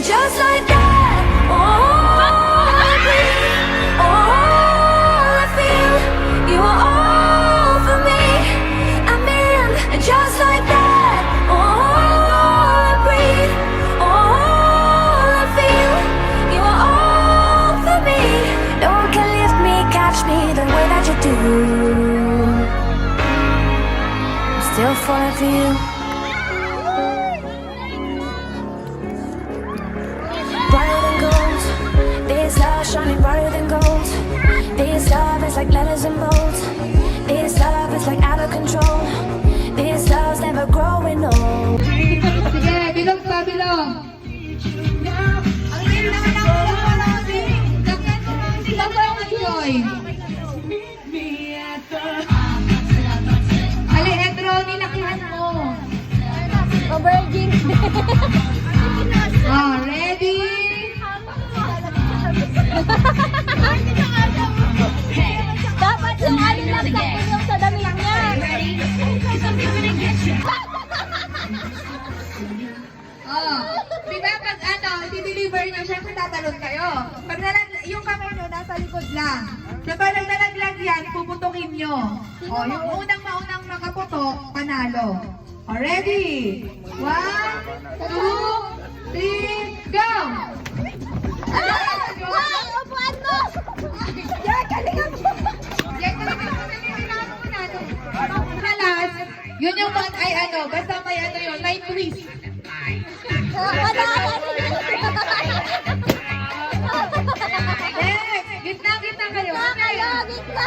just like that. All I breathe, all I feel, you are all for me. I'm in, just like that. All I breathe, all I feel, you are all for me. No one can lift me, catch me the way that you do. I'm still falling for you. Brighter than gold, this love shining brighter than gold. This love is like letters and bolts. This love is like out of control. This love's never growing old. Sige, bilog pa, bilog. Ang hindi naman ako nakalapin. Sila ko ang enjoy. Ali, Edro, nilakihan mo. Virgin. Oh, ready? Dapat yung alin lang sa yung sa damit niya. Oh, di ba pag i-deliver nyo, syempre tatalon kayo. Pag yung kamay nyo nasa likod lang. Kapag naglalaglag yan, puputukin nyo. Oh, yung unang makaputok, panalo. Oh, ready? 1, 2, 3, go! Upuan mo! Yan, galingan mo! Yan, last, yun yung ay basta may yun, may twist. Next, gitna kayo. Gitna!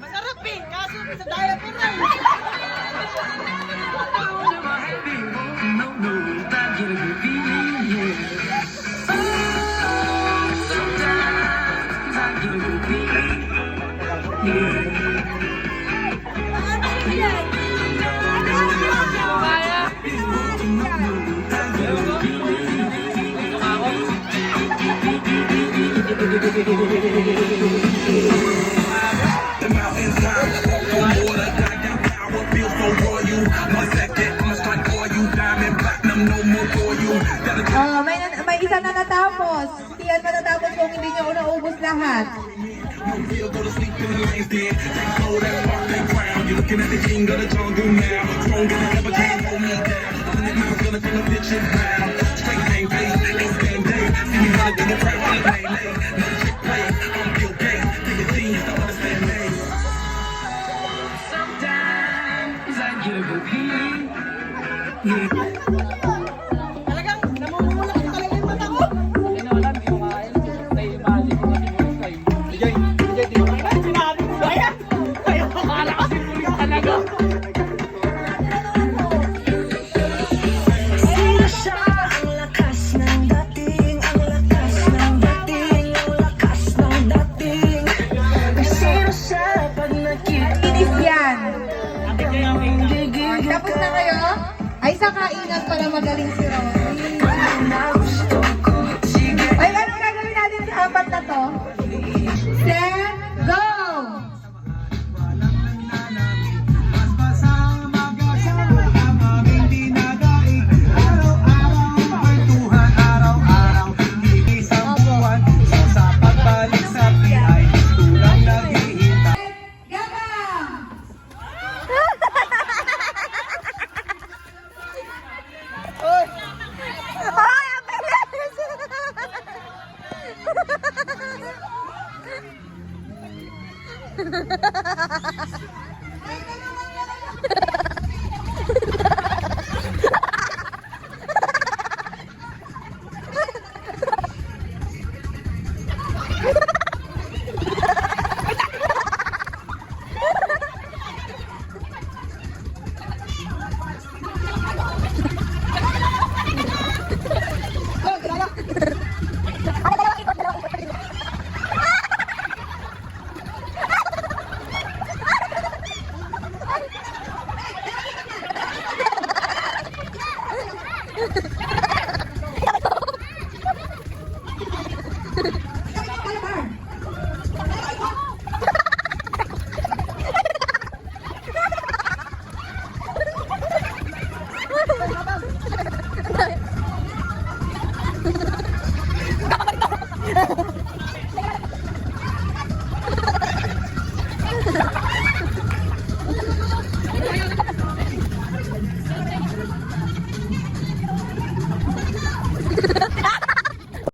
Masarap eh, kaso sa diaper na eh. May isa na natapos. Hindi yan matatapos kung hindi nyo naubos lahat. Talagang namumulak talaga yung mata ko. Hindi na alam, hindi ko kaya. Na-imagine ko kasi pulis kayo. Dijay, di ba? Ay, sinabi ko ba yan? Kaya akala kasi pulis talaga. Ang lakas ng dating, ang lakas ng dating, ang lakas ng dating. Sino siya pag nakita? Inis yan. Ate, kaya may Tapos na kayo? Ay, sa kainan pala magaling si Ron.